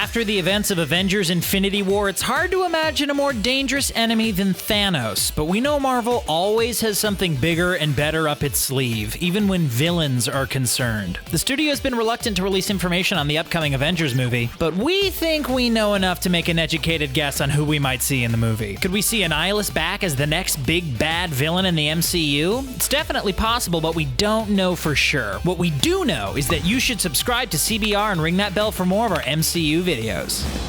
After the events of Avengers Infinity War, it's hard to imagine a more dangerous enemy than Thanos, but we know Marvel always has something bigger and better up its sleeve, even when villains are concerned. The studio has been reluctant to release information on the upcoming Avengers movie, but we think we know enough to make an educated guess on who we might see in the movie. Could we see Annihilus back as the next big bad villain in the MCU? It's definitely possible, but we don't know for sure. What we do know is that you should subscribe to CBR and ring that bell for more of our MCU videos.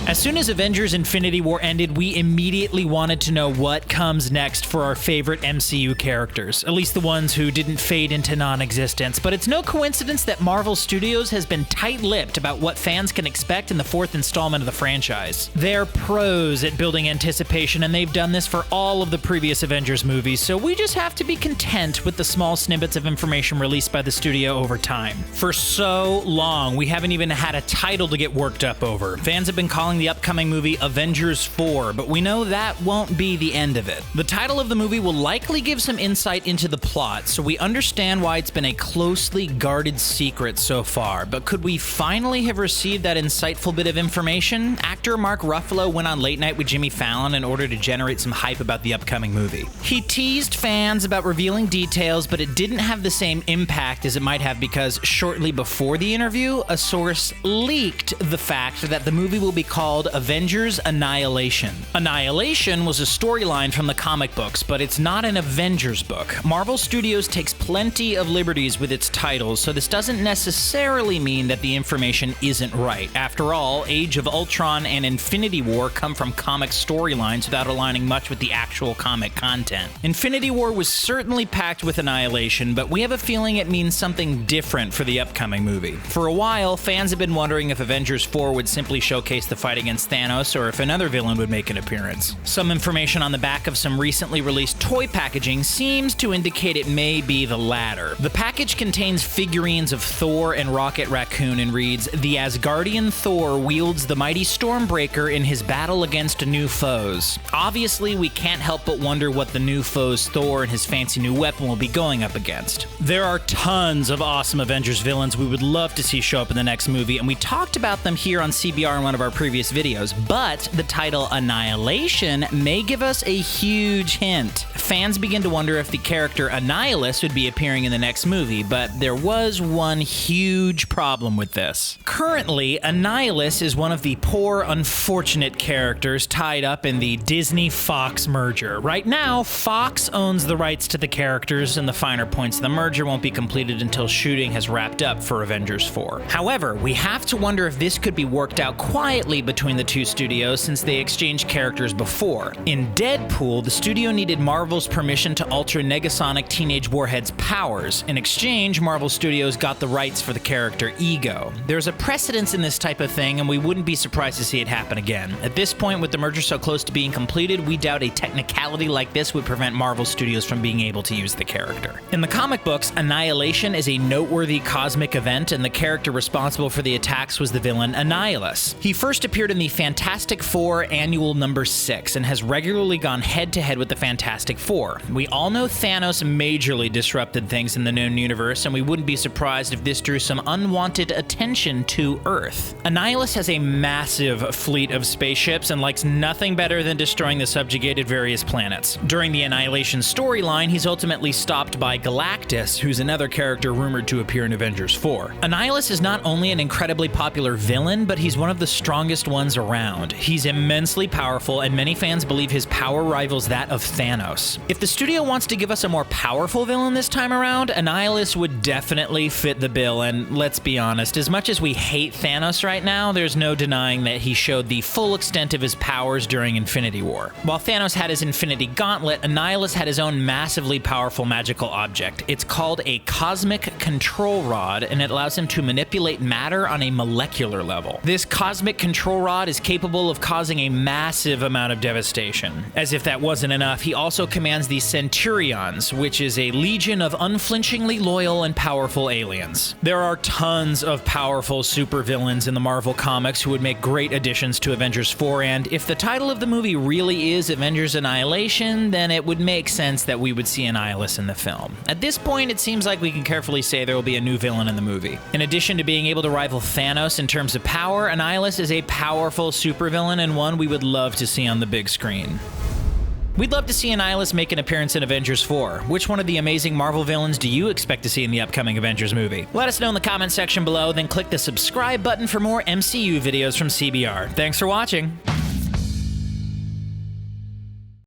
As soon as Avengers Infinity War ended, we immediately wanted to know what comes next for our favorite MCU characters, at least the ones who didn't fade into non-existence. But it's no coincidence that Marvel Studios has been tight-lipped about what fans can expect in the fourth installment of the franchise. They're pros at building anticipation, and they've done this for all of the previous Avengers movies, so we just have to be content with the small snippets of information released by the studio over time. For so long, we haven't even had a title to get worked up over. Fans have been calling the upcoming movie Avengers 4, but we know that won't be the end of it. The title of the movie will likely give some insight into the plot, so we understand why it's been a closely guarded secret so far. But could we finally have received that insightful bit of information? Actor Mark Ruffalo went on Late Night with Jimmy Fallon in order to generate some hype about the upcoming movie. He teased fans about revealing details, but it didn't have the same impact as it might have because shortly before the interview, a source leaked the fact that the movie will be called Avengers Annihilation. Annihilation was a storyline from the comic books, but it's not an Avengers book. Marvel Studios takes plenty of liberties with its titles, so this doesn't necessarily mean that the information isn't right. After all, Age of Ultron and Infinity War come from comic storylines without aligning much with the actual comic content. Infinity War was certainly packed with Annihilation, but we have a feeling it means something different for the upcoming movie. For a while, fans have been wondering if Avengers 4 would simply showcase the fight against Thanos or if another villain would make an appearance. Some information on the back of some recently released toy packaging seems to indicate it may be the latter. The package contains figurines of Thor and Rocket Raccoon and reads, "The Asgardian Thor wields the mighty Stormbreaker in his battle against new foes." Obviously, we can't help but wonder what the new foes Thor and his fancy new weapon will be going up against. There are tons of awesome Avengers villains we would love to see show up in the next movie, and we talked about them here on CBR in one of our previous videos, but the title Annihilation may give us a huge hint. Fans begin to wonder if the character Annihilus would be appearing in the next movie, but there was one huge problem with this. Currently, Annihilus is one of the poor, unfortunate characters tied up in the Disney-Fox merger. Right now, Fox owns the rights to the characters, and the finer points of the merger won't be completed until shooting has wrapped up for Avengers 4. However, we have to wonder if this could be worked out quietly between the two studios since they exchanged characters before. In Deadpool, the studio needed Marvel's permission to alter Negasonic Teenage Warhead's powers. In exchange, Marvel Studios got the rights for the character Ego. There's a precedence in this type of thing, and we wouldn't be surprised to see it happen again. At this point, with the merger so close to being completed, we doubt a technicality like this would prevent Marvel Studios from being able to use the character. In the comic books, Annihilation is a noteworthy cosmic event, and the character responsible for the attacks was the villain Annihilus. He first appeared in the Fantastic Four Annual number 6 and has regularly gone head-to-head with the Fantastic Four. We all know Thanos majorly disrupted things in the known universe, and we wouldn't be surprised if this drew some unwanted attention to Earth. Annihilus has a massive fleet of spaceships and likes nothing better than destroying the subjugated various planets. During the Annihilation storyline, he's ultimately stopped by Galactus, who's another character rumored to appear in Avengers 4. Annihilus is not only an incredibly popular villain, but he's one of the strongest ones around. He's immensely powerful, and many fans believe his power rivals that of Thanos. If the studio wants to give us a more powerful villain this time around, Annihilus would definitely fit the bill, and let's be honest, as much as we hate Thanos right now, there's no denying that he showed the full extent of his powers during Infinity War. While Thanos had his Infinity Gauntlet, Annihilus had his own massively powerful magical object. It's called a Cosmic Control Rod, and it allows him to manipulate matter on a molecular level. This Cosmic Control Rod is capable of causing a massive amount of devastation. As if that wasn't enough, he also commands the Centurions, which is a legion of unflinchingly loyal and powerful aliens. There are tons of powerful supervillains in the Marvel comics who would make great additions to Avengers 4, and if the title of the movie really is Avengers Annihilation, then it would make sense that we would see Annihilus in the film. At this point, it seems like we can carefully say there will be a new villain in the movie. In addition to being able to rival Thanos in terms of power, Annihilus Annihilus is a powerful supervillain and one we would love to see on the big screen. We'd love to see Annihilus make an appearance in Avengers 4. Which one of the amazing Marvel villains do you expect to see in the upcoming Avengers movie? Let us know in the comment section below, then click the subscribe button for more MCU videos from CBR. Thanks for watching!